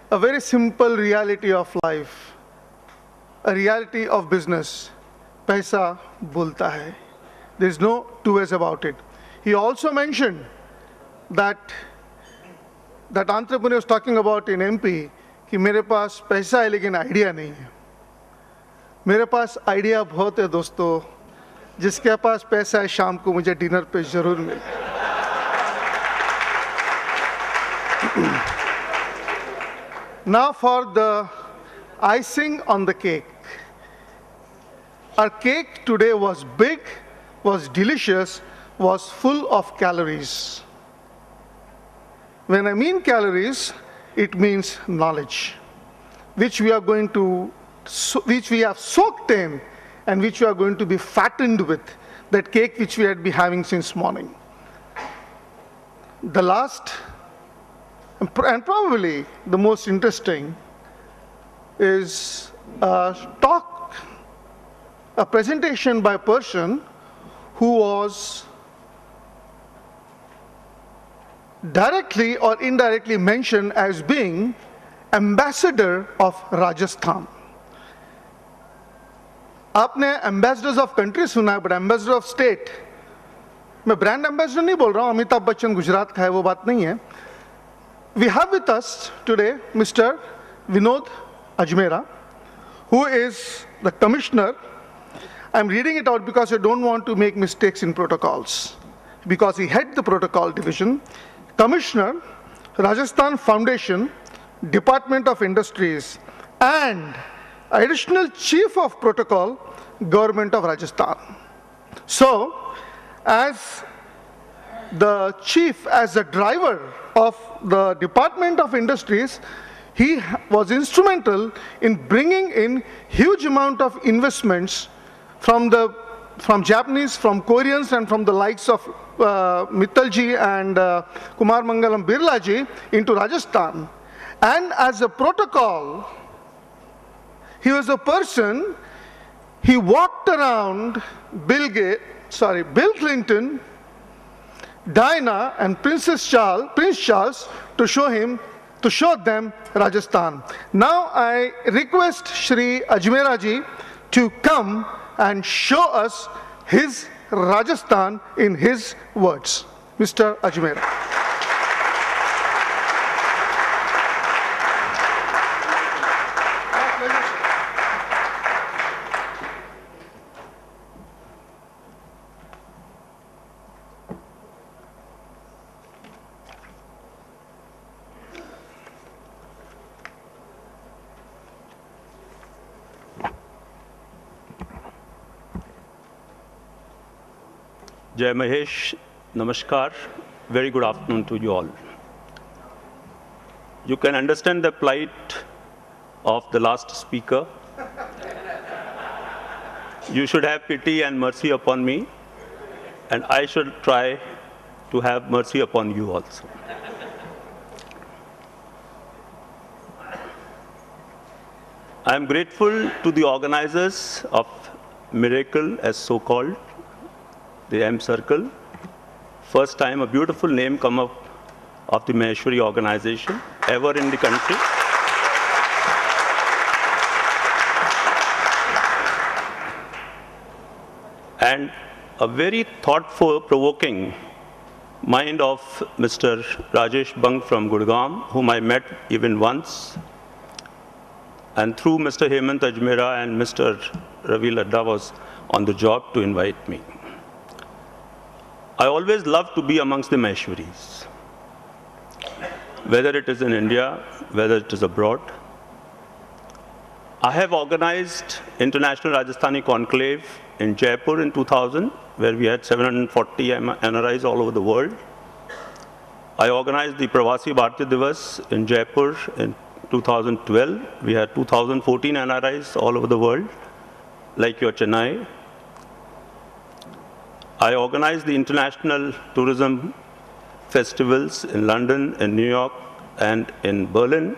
a very simple reality of life, a reality of business. Paisa bulta hai. There is no two ways about it. He also mentioned that entrepreneur was talking about in MP कि मेरे पास पैसा है लेकिन idea नहीं है. मेरे पास idea बहुत है दोस्तों. जिसके पास पैसा है शाम को मुझे डिनर पे जरूर मिले. Now for the icing on the cake. Our cake today was big, was delicious, was full of calories. When I mean calories, it means knowledge, which we have soaked in and which we are going to be fattened with, that cake which we had been having since morning. The last, and probably the most interesting, is a presentation by a person who was directly or indirectly mentioned as being ambassador of Rajasthan. आपने ambassadors of country सुना है, but ambassador of state, मैं brand ambassador नहीं बोल रहा हूँ, अमिताभ बच्चन गुजरात का है, वो बात नहीं है. We have with us today Mr. Vinod Ajmera, who is the commissioner. I'm reading it out because I don't want to make mistakes in protocols, because he head the protocol division. Commissioner, Rajasthan Foundation, Department of Industries, and additional Chief of Protocol, Government of Rajasthan. So, as the chief, as the driver of the Department of Industries, he was instrumental in bringing in huge amount of investments from Japanese, from Koreans, and from the likes of Mittalji and Kumar Mangalam Birlaji into Rajasthan. And as a protocol, he was a person, he walked around Bill Clinton, Diana, and Prince Charles to show them Rajasthan. Now I request Shri Ajmera ji to come and show us his Rajasthan in his words. Mr. Ajmera. Jai Mahesh, Namaskar, very good afternoon to you all. You can understand the plight of the last speaker. You should have pity and mercy upon me, and I should try to have mercy upon you also. I am grateful to the organizers of Miracle, as so-called, the M Circle. First time a beautiful name come up of the Maheshwari organization ever in the country. And a very thoughtful, provoking mind of Mr. Rajesh Bang from Gurgaon, whom I met even once. And through Mr. Hemant Ajmera and Mr. Ravi Ladda was on the job to invite me. I always love to be amongst the Maheshwaris, whether it is in India, whether it is abroad. I have organized International Rajasthani Conclave in Jaipur in 2000, where we had 740 NRIs all over the world. I organized the Pravasi Bharatiya Divas in Jaipur in 2012. We had 2014 NRIs all over the world, like your Chennai. I organized the international tourism festivals in London, in New York, and in Berlin.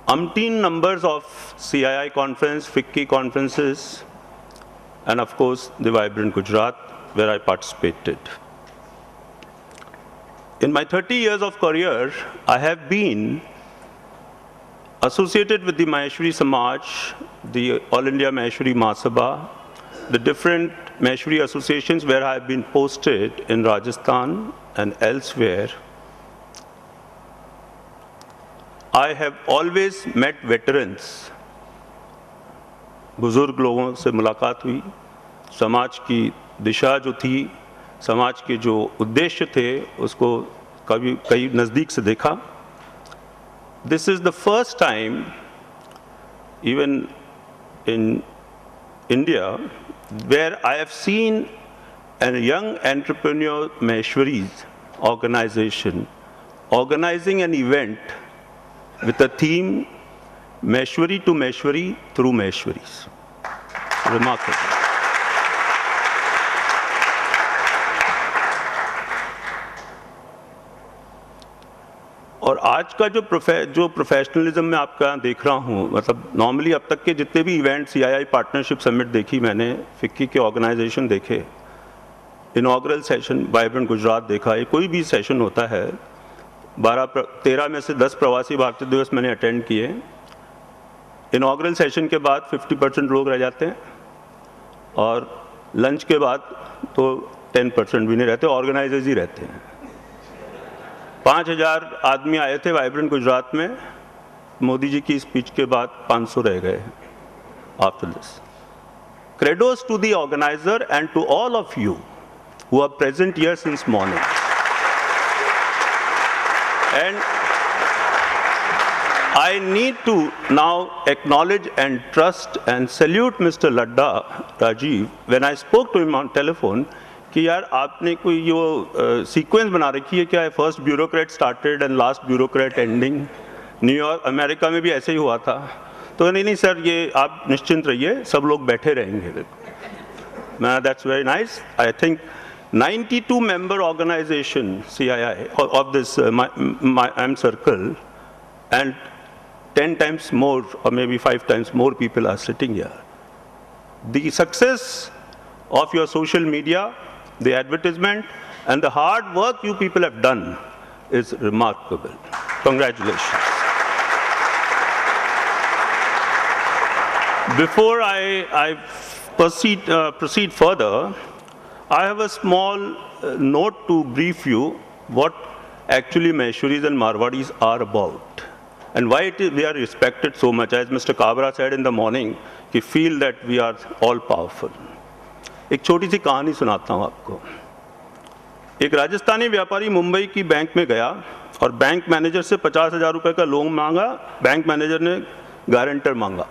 Umpteen numbers of CII conference, FICCI conferences, and of course, the Vibrant Gujarat, where I participated. In my 30 years of career, I have been associated with the Maheshwari Samaj, the All India Maheshwari Mahasabha, the different Maheshwari associations where I have been posted in Rajasthan and elsewhere. I have always met veterans. बुजुर्ग लोगों से मुलाकात हुई, समाज की दिशा जो थी, समाज के जो उद्देश्य थे, उसको कई नज़दीक से देखा. This is the first time, even in India, where I have seen a young entrepreneur Maheshwari's organization organizing an event with a theme Maheshwari to Maheshwari through Maheshwaris. Remarkable. और आज का जो प्रोफेशनलिज्म मैं आपका देख रहा हूँ, मतलब नॉर्मली अब तक के जितने भी इवेंट CII पार्टनरशिप समिट देखी मैंने, फिक्की के ऑर्गेनाइजेशन देखे, इनॉग्रल सेशन वाइब्रेंट गुजरात देखा, ये कोई भी सेशन होता है, 13 में से 10 प्रवासी भारतीय दिवस मैंने अटेंड किए. इनॉग्रल सेशन के बाद 50% लोग रह जाते हैं और लंच के बाद तो 10% भी नहीं रहते, ऑर्गेनाइजर्स ही रहते हैं. 5000 आदमी आए थे वाइब्रेंट गुजरात में, मोदी जी की स्पीच के बाद 500 रह गए after this. Kudos to the organiser and to all of you who are present here since morning. And I need to now acknowledge and trust and salute Mr. Ladda, Rajiv, when I spoke to him on telephone, कि यार आपने कोई यो sequence बना रखी है क्या, first bureaucrat started and last bureaucrat ending. New York America में भी ऐसे ही हुआ था. तो नहीं सर, ये आप निश्चिंत रहिए, सब लोग बैठे रहेंगे. That's very nice. I think 92 member organization CII of this M circle, and 10 times more or maybe 5 times more people are sitting here. The success of your social media, the advertisement, and the hard work you people have done is remarkable. Congratulations. Before I proceed further, I have a small note to brief you what actually Maheshwaris and Marwadis are about and why we are respected so much. As Mr. Kabra said in the morning, we feel that we are all powerful. एक छोटी सी कहानी सुनाता हूँ आपको. एक राजस्थानी व्यापारी मुंबई की bank में गया और बैंक मैनेजर से 50,000 रुपए का लोन मांगा. बैंक मैनेजर ने गारंटर मांगा.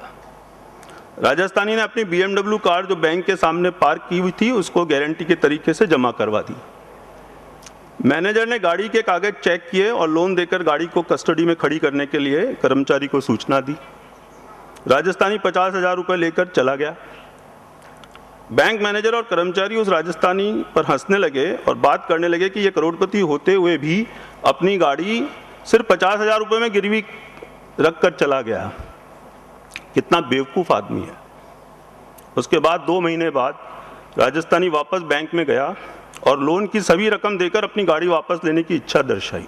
राजस्थानी ने अपनी BMW कार जो बैंक के सामने पार्क की हुई थी उसको गारंटी के तरीके से जमा करवा दी. मैनेजर ने गाड़ी के कागज चेक किए और लोन देकर गाड़ी को कस्टडी में खड़ी करने के लिए कर्मचारी को सूचना दी. राजस्थानी 50,000 रुपए लेकर चला गया. बैंक मैनेजर और कर्मचारी उस राजस्थानी पर हंसने लगे और बात करने लगे कि ये करोड़पति होते हुए भी अपनी गाड़ी सिर्फ 50,000 रुपए में गिरवी रख कर चला गया. कितना बेवकूफ़ आदमी है. उसके बाद 2 महीने बाद राजस्थानी वापस बैंक में गया और लोन की सभी रकम देकर अपनी गाड़ी वापस लेने की इच्छा दर्शाई.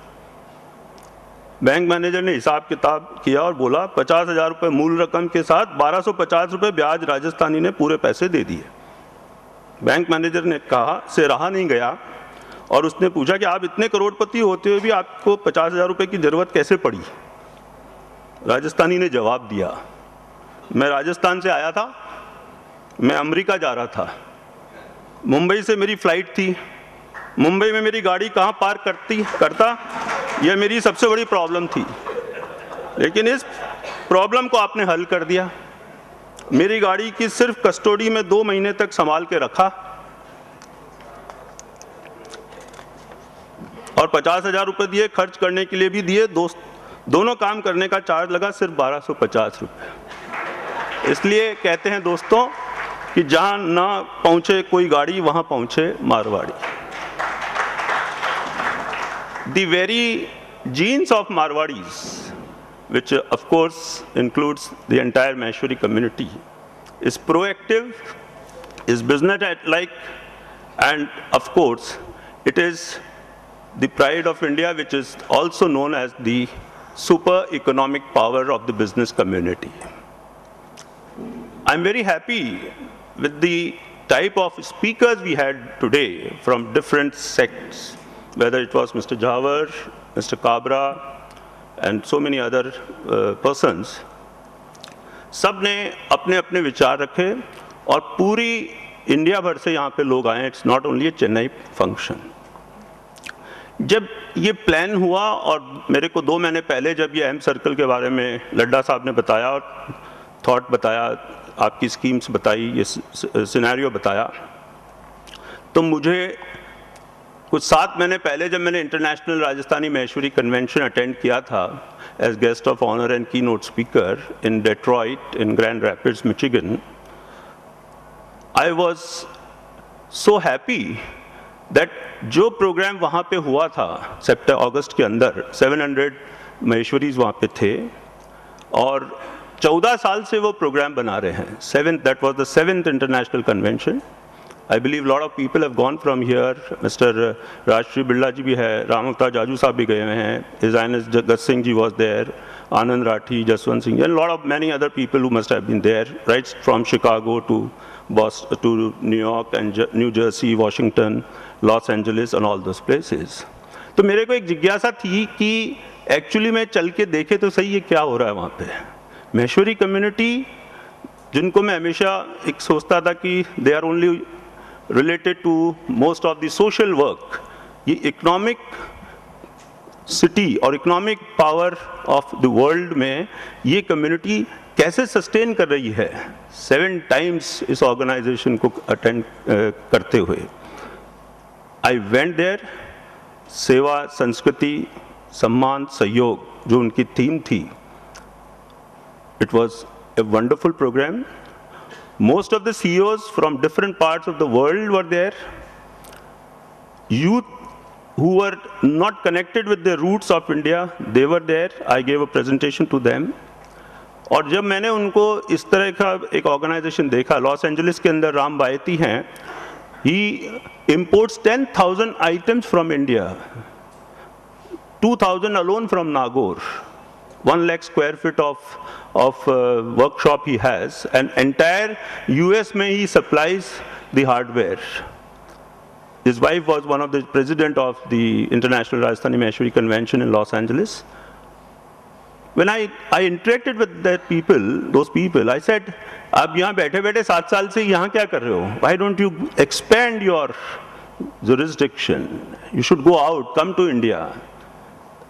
बैंक मैनेजर ने हिसाब किताब किया और बोला 50,000 रुपये मूल रकम के साथ 1250 रुपये ब्याज राजस्थानी ने पूरे पैसे दे दिए. बैंक मैनेजर ने कहा से रहा नहीं गया और उसने पूछा कि आप इतने करोड़पति होते हुए भी आपको 50,000 रुपये की ज़रूरत कैसे पड़ी. राजस्थानी ने जवाब दिया, मैं राजस्थान से आया था, मैं अमेरिका जा रहा था, मुंबई से मेरी फ़्लाइट थी, मुंबई में मेरी गाड़ी कहाँ पार्क करता यह मेरी सबसे बड़ी प्रॉब्लम थी, लेकिन इस प्रॉब्लम को आपने हल कर दिया. मेरी गाड़ी की सिर्फ कस्टडी में 2 महीने तक संभाल के रखा और 50,000 रुपये दिए, खर्च करने के लिए भी दिए. दोनों काम करने का चार्ज लगा सिर्फ 1250 रुपये. इसलिए कहते हैं दोस्तों कि जहां ना पहुंचे कोई गाड़ी वहां पहुंचे Marwari. The very genes of Marwadis, which of course includes the entire Maheshwari community, is proactive, is business-like, and of course it is the pride of India, which is also known as the super economic power of the business community. I'm very happy with the type of speakers we had today from different sects, whether it was Mr. Jawar, Mr. Kabra, and so many other persons. सब ने अपने अपने विचार रखे और पूरी India भर से यहाँ पे लोग आए. It's not only A Chennai function. जब ये प्लान हुआ और मेरे को 2 महीने पहले जब ये एम सर्कल के बारे में लड्डा साहब ने बताया और थॉट बताया, आपकी स्कीम्स बताई, ये सिनेरियो बताया, तो मुझे कुछ 7 महीने पहले जब मैंने international Rajasthani Maheshwari convention attend किया था as guest of honour and keynote speaker in Detroit in Grand Rapids Michigan, I was so happy that जो प्रोग्राम वहाँ पे हुआ था अगस्त के अंदर 700 महेश्वरीज वहाँ पे थे और 14 साल से वो प्रोग्राम बना रहे हैं. That was the 7th international convention. I believe a lot of people have gone from here. Mr. Rajshri Birla ji भी है, राममुक्ता जाजू साहब भी गए हुए हैं, His Highness Jagat Singh ji was there, Anand Rathi, Jaswant Singh, and a lot of many other people who must have been there, right from Chicago to Boston to New York and New Jersey, Washington, Los Angeles and all those places. तो मेरे को एक जिज्ञासा थी कि actually में चल के देखे तो सही ये क्या हो रहा है वहाँ पे. महेश्वरी कम्युनिटी जिनको मैं हमेशा एक सोचता था कि they are only related to most of the social work, ये इकोनॉमिक सिटी और economic power of the world में ये कम्युनिटी कैसे सस्टेन कर रही है 7 टाइम्स इस ऑर्गेनाइजेशन को अटेंड करते हुए. I went there. सेवा, संस्कृति, सम्मान, सहयोग जो उनकी थीम थी, it was a wonderful program. Most of the CEOs from different parts of the world were there. Youth who were not connected with the roots of India, they were there. I gave a presentation to them. और जब मैंने उनको इस तरह का एक organisation देखा, Los Angeles के अंदर राम बायती हैं, he imports 10,000 items from India, 2,000 alone from Nagaur, 1 lakh square feet of workshop he has, and entire US में he supplies the hardware. His wife was one of the president of the International Rajasthani Maheshwari Convention in Los Angeles. When I interacted with those people, I said, आप यहाँ बैठे बैठे 7 साल से यहाँ क्या कर रहे हो? Why don't you expand your jurisdiction? You should go out, come to India.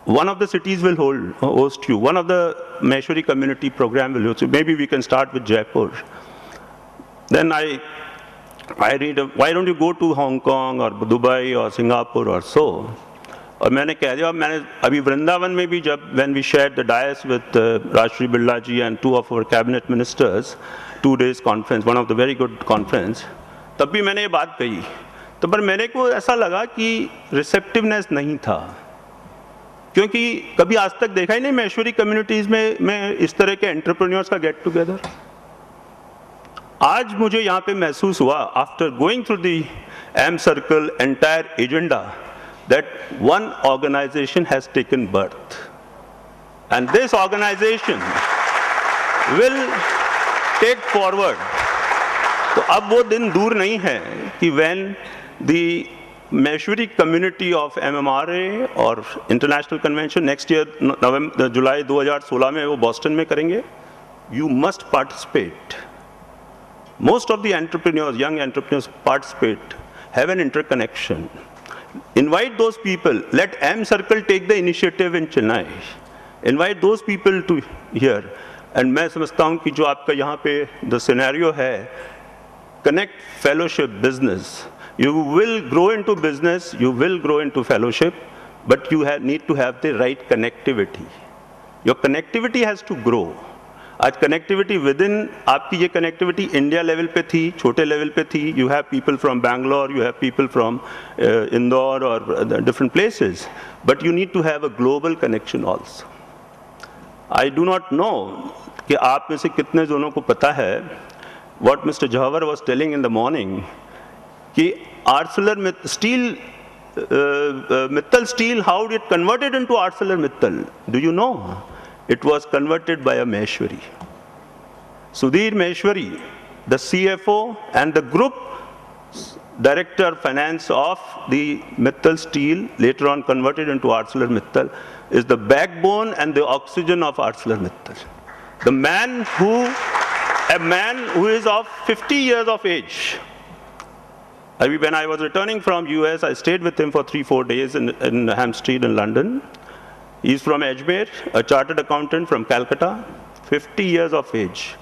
One of the cities will host you. One of the Maheshwari community program will host you. Maybe we can start with Jaipur. Then I read, why don't you go to Hong Kong or Dubai or Singapore or so? और मैंने कह दिया, मैंने अभी वृंदावन में भी जब when we shared the dais with Rajshri Birla ji and 2 of our cabinet ministers, 2 days conference, one of the very good conference, तब भी मैंने ये बात कही. तो पर मेरे को ऐसा लगा कि रिसेप्टिवनेस नहीं था, क्योंकि कभी आज तक देखा ही नहीं महेश्वरी कम्युनिटीज में इस तरह के एंटरप्रेन्योर्स का गेट टुगेदर. आज मुझे यहाँ पे महसूस हुआ after going through the M circle entire agenda that one organization has taken birth, and this organization will take forward. तो अब वो दिन दूर नहीं है कि when the Maheshwari community of MMRA और International Convention next year जुलाई 2016 में वो बॉस्टन में करेंगे, you must participate. Most of the entrepreneurs, young entrepreneurs participate, have an interconnection. Invite those people. Let M Circle take the initiative in Chennai. Invite those people to here. And मैं समझता हूँ कि जो आपका यहाँ पे the scenario है, connect fellowship business. You will grow into business, you will grow into fellowship, but you need to have the right connectivity. Your connectivity has to grow. आज कनेक्टिविटी विद इन, आपकी ये connectivity India level पे थी, छोटे level पे थी. You have people from Bangalore, you have people from Indore और different places, but you need to have a global connection also. I do not know कि आप में से कितने जनों को पता है what mister Jawahar was telling in the morning कि आर्सलर में steel Mittal Steel, how it converted into ArcelorMittal? Do you know? It was converted by a Maheshwari. Sudhir Maheshwari, the CFO and the group director finance of the Mittal Steel, later on converted into ArcelorMittal, is the backbone and the oxygen of ArcelorMittal. A man who is of 50 years of age. When I was returning from US, I stayed with him for 3-4 days in Ham Street in London. He's from Ajmer, a chartered accountant from Calcutta, 50 years of age.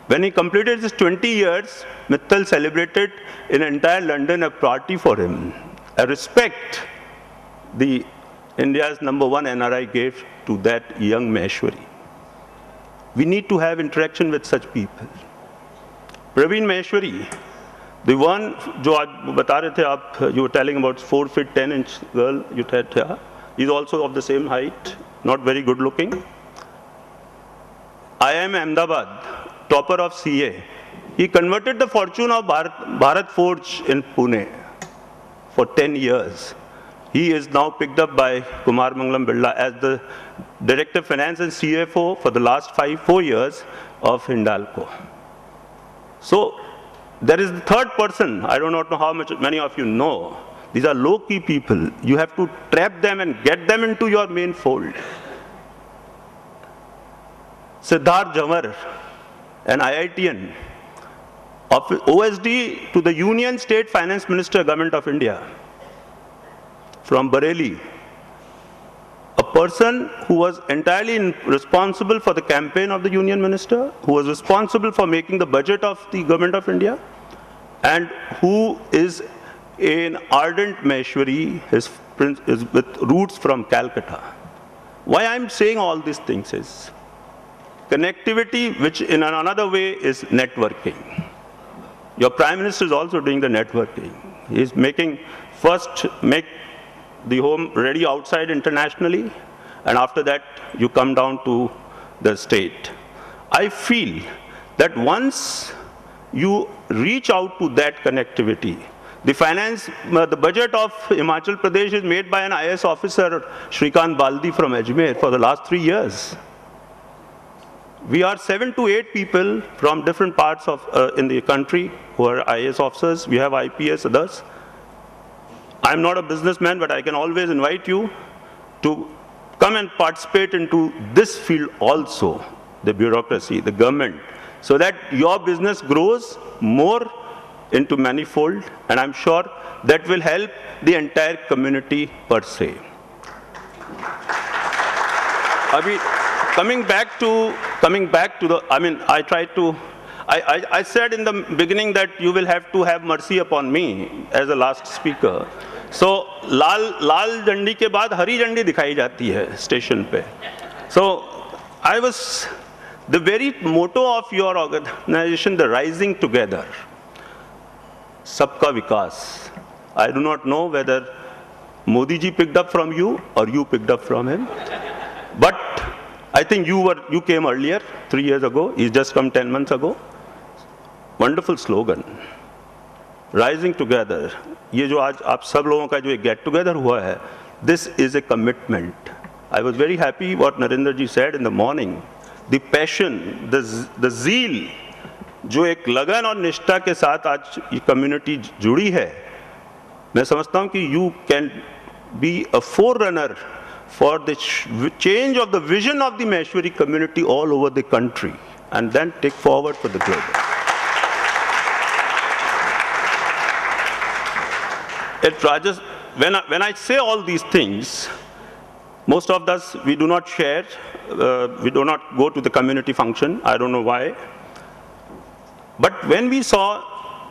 When he completed his 20 years, Mittal celebrated in entire London a party for him. A respect the India's #1 NRI gave to that young Maheshwari. We need to have interaction with such people. Praveen Maheshwari, the one जो आप बता रहे थे आप, you were telling about 4 feet 10 inch girl, you said, yeah. He's also of the same height, not very good looking. IIM Ahmedabad, topper of CA. He converted the fortune of Bharat Forge in Pune for 10 years. He is now picked up by Kumar Mangalam Birla as the Director of Finance and CFO for the last 4 years of Hindalco. So there is the third person. I do not know how many of you know. These are low-key people. You have to trap them and get them into your main fold. Siddharth Jhamar, an IITian, of OSD to the Union State Finance Minister, Government of India, from Bareilly, a person who was entirely responsible for the campaign of the Union Minister, who was responsible for making the budget of the Government of India, and who is an ardent Maheshwari, is with roots from Calcutta. Why I'm saying all these things is connectivity, which in another way is networking. Your Prime Minister is also doing the networking. He's first make the home ready outside internationally, and after that you come down to the state. I feel that once you reach out to that connectivity, the budget of Himachal Pradesh is made by an IAS officer, Shrikant Baldi from Ajmer, for the last 3 years. We are 7 to 8 people from different parts of in the country who are IAS officers. We have IPS, others. I'm not a businessman, but I can always invite you to come and participate into this field also, the bureaucracy, the government, so that your business grows more into manifold, and I'm sure that will help the entire community per se. Coming back to the, I said in the beginning that you will have to have mercy upon me as the last speaker. So लाल झंडी के बाद हरी झंडी दिखाई जाती है station पे. So the very motto of your organization, the Rising Together, Sabka Vikas. I do not know whether Modi ji picked up from you or you picked up from him, but I think you came earlier, 3 years ago. He's just come 10 months ago. Wonderful slogan. Rising Together. ये जो आज आप सब लोगों का जो get together हुआ है, this is a commitment. I was very happy what Narendra ji said in the morning. The passion, the zeal, जो एक लगन और निष्ठा के साथ आज ये community जुड़ी है, मैं समझता हूँ कि you can be a forerunner for the change of the vision of the Maheshwari community all over the country, and then take forward for the global. When I say all these things, most of us, we do not share, we do not go to the community function. I don't know why. But when we saw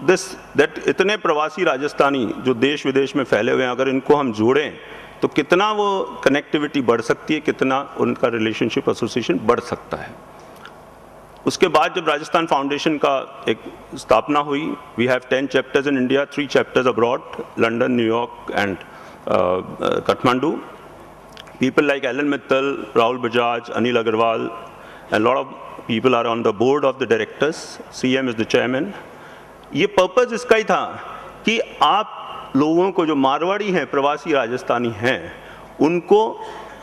this, that इतने प्रवासी राजस्थानी जो देश विदेश में फैले हुए हैं, अगर इनको हम जोड़ें तो कितना वो कनेक्टिविटी बढ़ सकती है, कितना उनका रिलेशनशिप एसोसिएशन बढ़ सकता है. उसके बाद जब राजस्थान फाउंडेशन का एक स्थापना हुई, we have 10 chapters in India, 3 chapters abroad, London, New York and Kathmandu. People like Alan Mittal, Rahul Bajaj, Anil Agarwal, and a lot of people are on the board of the directors. CM is the chairman. ये purpose इसका ही था कि आप लोगों को, जो मारवाड़ी हैं, प्रवासी राजस्थानी हैं, उनको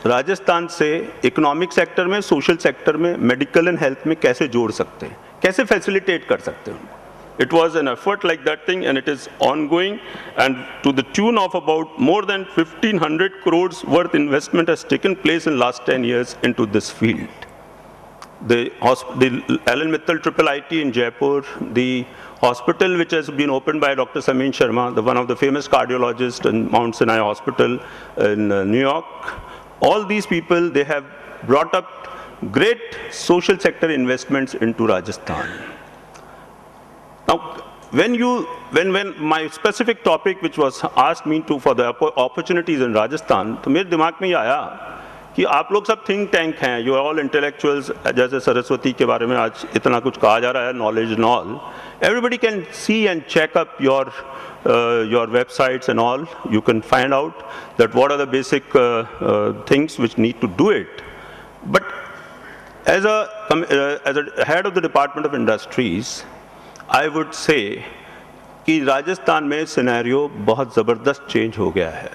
राजस्थान से इकोनॉमिक सेक्टर में, सोशल सेक्टर में, मेडिकल एंड हेल्थ में कैसे जोड़ सकते हैं, कैसे फैसिलिटेट कर सकते हैं. It was an effort like that thing, and it is ongoing, and to the tune of about more than 1,500 crores worth investment has taken place in last 10 years into this field. The Alan Mittal Triple IT in Jaipur, the hospital which has been opened by Dr. Samin Sharma, one of the famous cardiologists in Mount Sinai Hospital in New York, all these people, they have brought up great social sector investments into Rajasthan. Now, when my specific topic which was asked me to for the opportunities in Rajasthan, तो मेरे दिमाग में ये आया कि आप लोग सब थिंक टैंक हैं, यू आर ऑल इंटेलेक्चुअल्स, जैसे सरस्वती के बारे में आज इतना कुछ कहा जा रहा है, knowledge and all. Everybody can see and check up your websites and all. You can find out that what are the basic things which need to do it. But as a head of the Department of Industries, I would say कि राजस्थान में scenario बहुत ज़बरदस्त change हो गया है.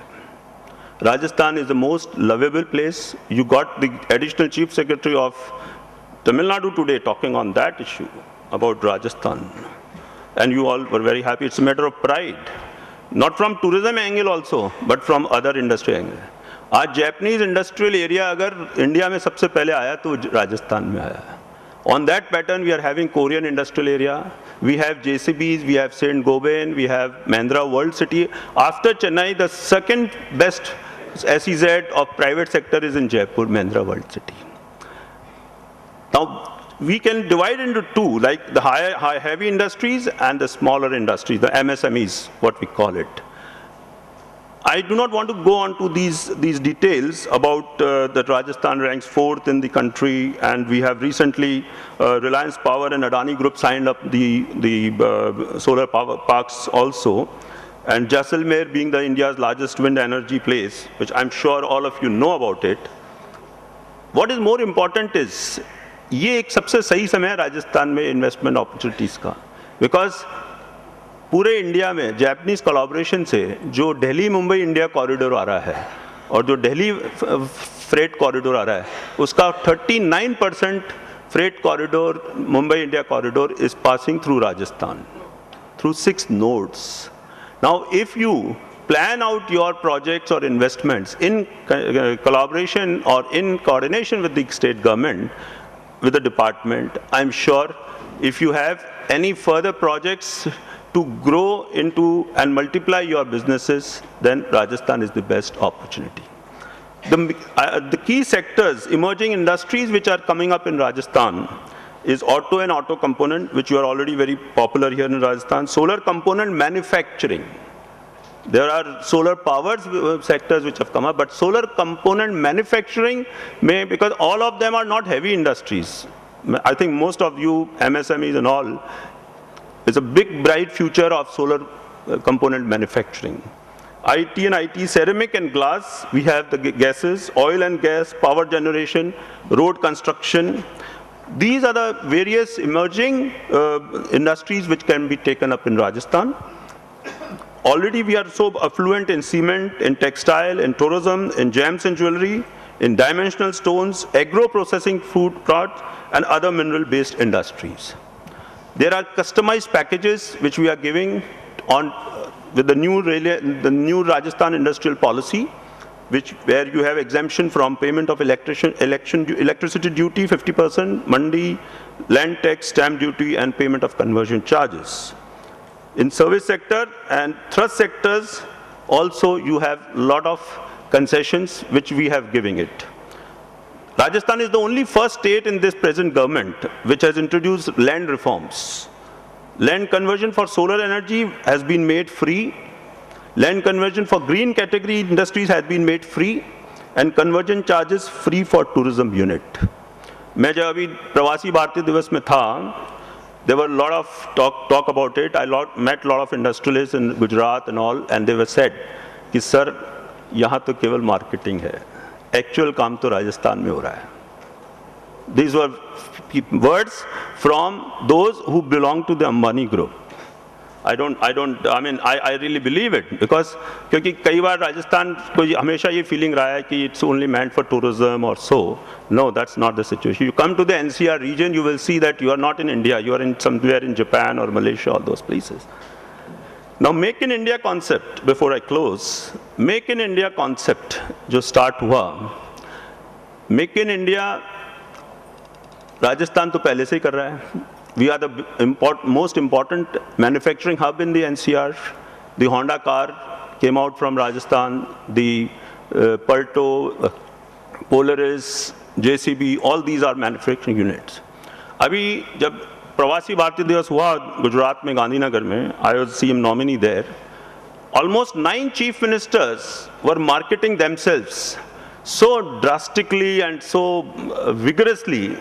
Rajasthan is the most lovable place. You got the additional chief secretary of Tamil Nadu today talking on that issue about Rajasthan. And you all were very happy. It's a matter of pride. Not from tourism angle also, but from other industry angle. आज Japanese industrial area अगर India में सबसे पहले आया तो राजस्थान में आया. On that pattern, we are having Korean industrial area. We have JCBs, we have Saint Gobain, we have Mahindra World City. After Chennai, the second best SEZ of private sector is in Jaipur, Mahindra World City. Now, we can divide into two, like the high heavy industries and the smaller industries, the MSMEs, what we call it. I do not want to go on to these details about that Rajasthan ranks 4th in the country, and we have recently Reliance Power and Adani Group signed up the solar power parks also, and Jaisalmer being the India's largest wind energy place, which I'm sure all of you know about it. What is more important is ये एक सबसे सही समय है राजस्थान में investment opportunities का, because पूरे India में जापानीज कोलैबोरेशन से जो दिल्ली मुंबई इंडिया कॉरिडोर आ रहा है और जो दिल्ली फ्रेट कॉरिडोर आ रहा है, उसका 39% freight corridor, Mumbai India corridor is passing through Rajasthan, through 6 nodes. Now if you plan out your projects or investments in collaboration or in coordination with the state government, with the department, I'm sure if you have any further projects to grow into and multiply your businesses, then Rajasthan is the best opportunity. The key sectors, emerging industries which are coming up in Rajasthan is auto and auto component, which you are already very popular here in Rajasthan. Solar component manufacturing. There are solar power sectors which have come up, but solar component manufacturing may, because all of them are not heavy industries. I think most of you MSMEs and all, it's a big bright future of solar component manufacturing. IT and IT, ceramic and glass, we have the gases, oil and gas, power generation, road construction. These are the various emerging industries which can be taken up in Rajasthan. Already we are so affluent in cement, in textile, in tourism, in gems and jewelry, in dimensional stones, agro-processing food products, and other mineral-based industries. There are customized packages which we are giving on with the new Rajasthan industrial policy, where you have exemption from payment of electricity duty 50%, mandi, land tax, stamp duty, and payment of conversion charges. In service sector and thrust sectors, also you have a lot of concessions which we have giving it. Rajasthan is the only first state in this present government which has introduced land reforms. Land conversion for solar energy has been made free. Land conversion for green category industries has been made free, and conversion charges free for tourism unit. मैं जब अभी प्रवासी भारतीय दिवस में था, there were a lot of talk about it. I met a lot of industrialists in Gujarat and all, and they were said कि sir यहाँ तो केवल मार्केटिंग है, एक्चुअल काम तो राजस्थान में हो रहा है. These were words from those who belong to the Ambani group. I really believe it because क्योंकि कई बार राजस्थान को हमेशा ये feeling रहा है कि it's only meant for tourism or so. No, that's not the situation. You come to the NCR region, you will see that you are not in India, you are in somewhere in Japan or Malaysia, all those places. Now, Make in India concept, before I close, Make in India concept जो start हुआ, Make in India Rajasthan तो पहले से ही कर रहा है. We are the most important manufacturing hub in the NCR. The Honda car came out from Rajasthan. The Palto, Polaris, JCB, all these are manufacturing units. अभी जब प्रवासी भारतीय दिवस हुआ गुजरात में गांधीनगर में, I was CM nominee there. Almost 9 chief ministers were marketing themselves so drastically and so vigorously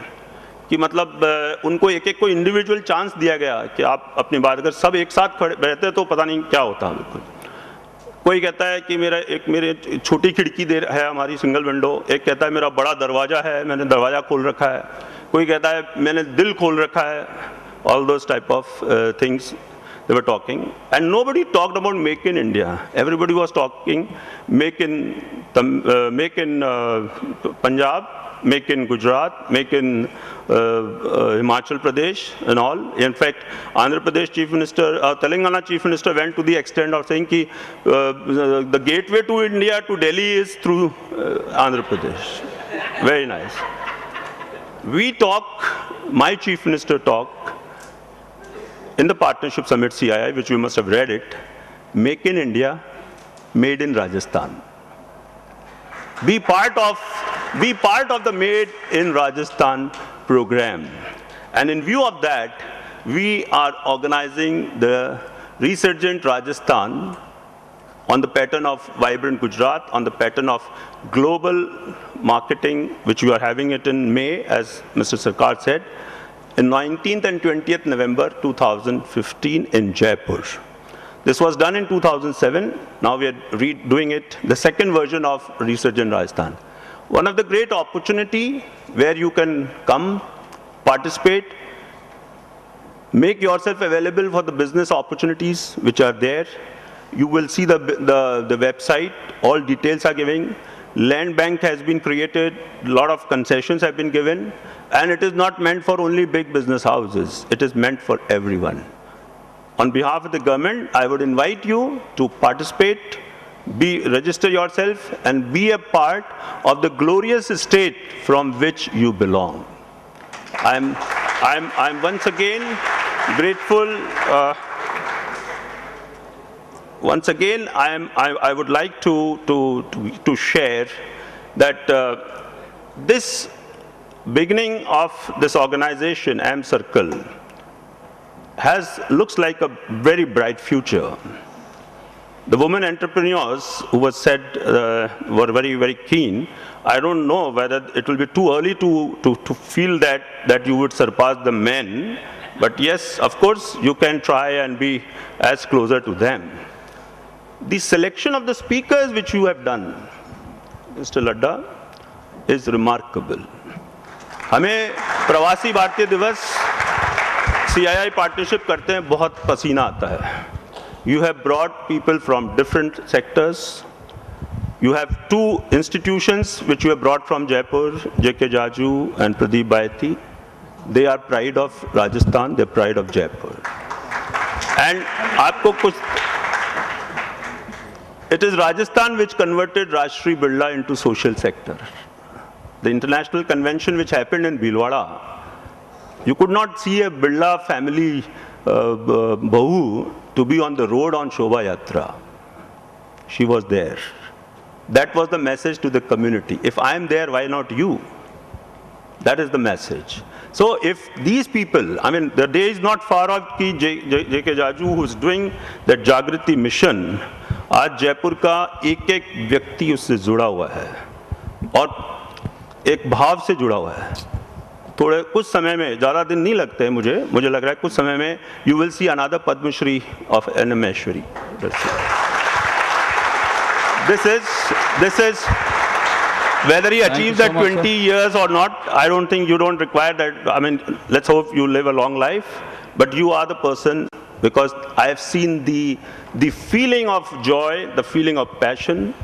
कि मतलब उनको एक एक को इंडिविजुअल चांस दिया गया कि आप अपनी बात, अगर सब एक साथ खड़े रहते तो पता नहीं क्या होता. बिल्कुल कोई कहता है कि मेरे छोटी खिड़की है हमारी सिंगल विंडो, एक कहता है मेरा बड़ा दरवाज़ा है, मैंने दरवाज़ा खोल रखा है, कोई कहता है मैंने दिल खोल रखा है. All those type of things they were talking, and nobody talked about Make in India. Everybody was talking Make in Punjab, Make in Gujarat, Make in Himachal Pradesh and all. In fact, Andhra Pradesh Chief Minister, Telangana Chief Minister went to the extent of saying ki the gateway to India, to Delhi is through Andhra Pradesh. Very nice. We talk, my Chief Minister talk, in the Partnership Summit CII, which you must have read it, Make in India, Made in Rajasthan. Be part of the Made in Rajasthan program. And in view of that, we are organizing the Resurgent Rajasthan on the pattern of Vibrant Gujarat, on the pattern of global marketing, which we are having it in May, as Mr. Sarkar said, in 19th and 20th November 2015 in Jaipur. This was done in 2007. Now we are redoing it, the second version of Resurgent Rajasthan. One of the great opportunity where you can come, participate, make yourself available for the business opportunities which are there. You will see the website, all details are given. Land bank has been created, a lot of concessions have been given, and it is not meant for only big business houses. It is meant for everyone. On behalf of the government, I would invite you to participate, register yourself, and be a part of the glorious state from which you belong. I'm once again grateful. Once again, I would like to share that this beginning of this organization, AM Circle, looks like a very bright future. The women entrepreneurs who were said were very, very keen. I don't know whether it will be too early to feel that you would surpass the men, but yes, of course, you can try and be as closer to them. The selection of the speakers which you have done, Mr. Ladda, is remarkable. हमें प्रवासी भारतीय दिवस CII partnership करते हैं, बहुत पसीना आता है. You have brought people from different sectors. You have 2 institutions which you have brought from Jaipur, J.K. Jaju and Pradeep Bhayati. They are pride of Rajasthan, they are pride of Jaipur. And आपको कुछ, it is Rajasthan which converted Rajshri Birla into social sector. The international convention which happened in Bhilwara, you could not see a Birla family Bahu to be on the road on Shobha Yatra. She was there. That was the message to the community. If I am there, why not you? That is the message. So if these people, I mean, the day is not far off कि J.K. Jaju, who is doing the Jagriti mission, आज जयपुर का एक व्यक्ति उससे जुड़ा हुआ है और एक भाव से जुड़ा हुआ है. थोड़े कुछ समय में, ज़्यादा दिन नहीं लगते हैं मुझे लग रहा है कुछ समय में you will see another Padmashri of N.M. Maheshwari. This is whether he achieves that 20 years or not, I don't think you don't require that. I mean, let's hope you live a long life, but you are the person because I have seen the feeling of joy, the feeling of passion.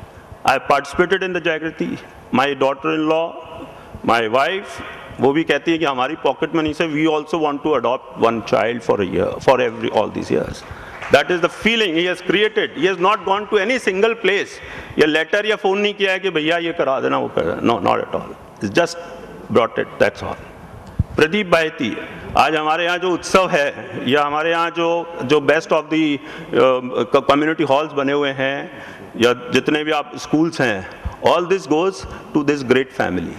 I have participated in the Jagriti. My daughter-in-law, my wife, वो भी कहती है कि हमारी pocket money से we also want to adopt one child for a year, for all these years. That is the feeling he has created. He has not gone to any single place. या letter या phone नहीं किया है कि भैया ये करा देना वो कर देना. No, not at all. It's just brought it. That's all. Pradeep बायती, आज हमारे यहाँ जो उत्सव है या हमारे यहाँ जो best of the community halls बने हुए हैं या जितने भी आप स्कूल्स हैं, all this goes to this great family.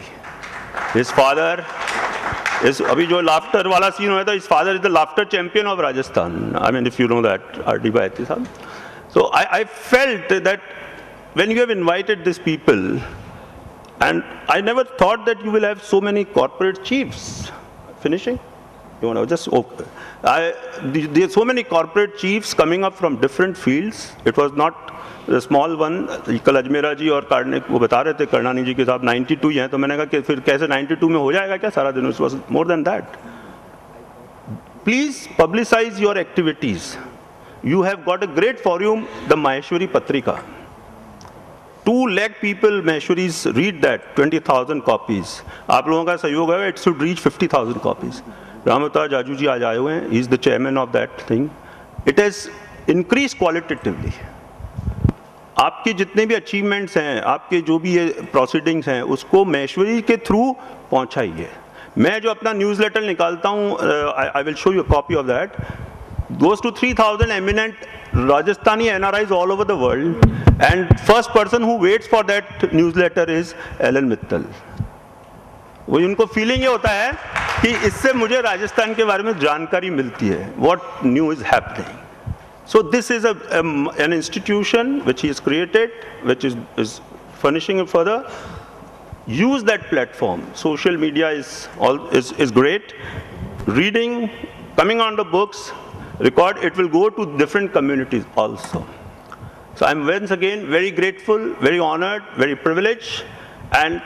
His father is, अभी जो लाफ्टर वाला सीन हुआ था, his father is the laughter champion of Rajasthan. I mean, if you know that, R.D. Baiti साहब. So I felt that when you have invited these people, and I never thought that you will have so many corporate chiefs. Finishing? You want to just, okay. There are so many corporate chiefs coming up from different fields. It was not a small one. कल अजमेरा जी और कार्निक वो बता रहे थे, करनानी जी के साथ 92 ही हैं, तो मैंने कहा कि फिर कैसे 92 में हो जाएगा क्या सारा दिन? It was more than that. Please publicize your activities. You have got a great forum, the Maheshwari Patrika. 2 lakh people, Maheshwaris, read that, 20,000 copies. आप लोगों का सहयोग है, it should reach 50,000 copies. Ramavatar Jaju जी आज आए हुए हैं, he is the chairman of that thing. It has increased qualitatively. आपके जितने भी अचीवमेंट्स हैं, आपके जो भी ये प्रोसीडिंग्स हैं, उसको महेश्वरी के थ्रू पहुंचाइए. मैं जो अपना न्यूज़लेटर निकालता हूँ, I will show you a copy of that, goes to 3,000 eminent Rajasthani NRIs all over the world, and first person who waits for that newsletter is Ellen Mittal. वो उनको फीलिंग ये होता है कि इससे मुझे राजस्थान के बारे में जानकारी मिलती है, what new is happening. So this is an institution which he has created, which is furnishing it further. Use that platform. Social media is great. Reading, coming on the books, record, it will go to different communities also. So I'm once again very grateful, very honored, very privileged, and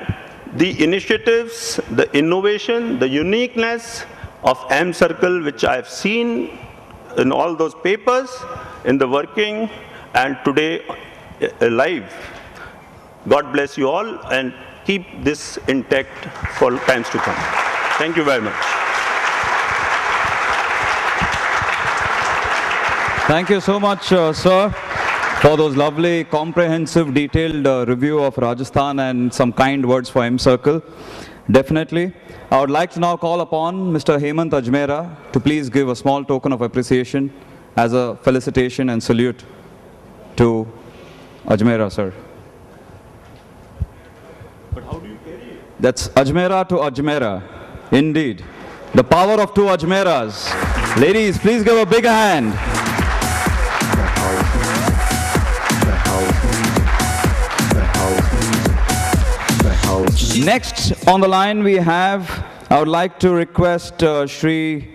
the initiatives, the innovation, the uniqueness of M Circle, which I have seen in all those papers, in the working, and today live. God bless you all, and keep this intact for times to come. Thank you very much. Thank you so much, sir, for those lovely, comprehensive, detailed review of Rajasthan and some kind words for M Circle. Definitely. I would like to now call upon Mr. Hemant Ajmera to please give a small token of appreciation as a felicitation and salute to Ajmera, sir. But how do you carry it? That's Ajmera to Ajmera. Indeed. The power of 2 Ajmeras. Ladies, please give a big hand. Next on the line we have, I would like to request Shri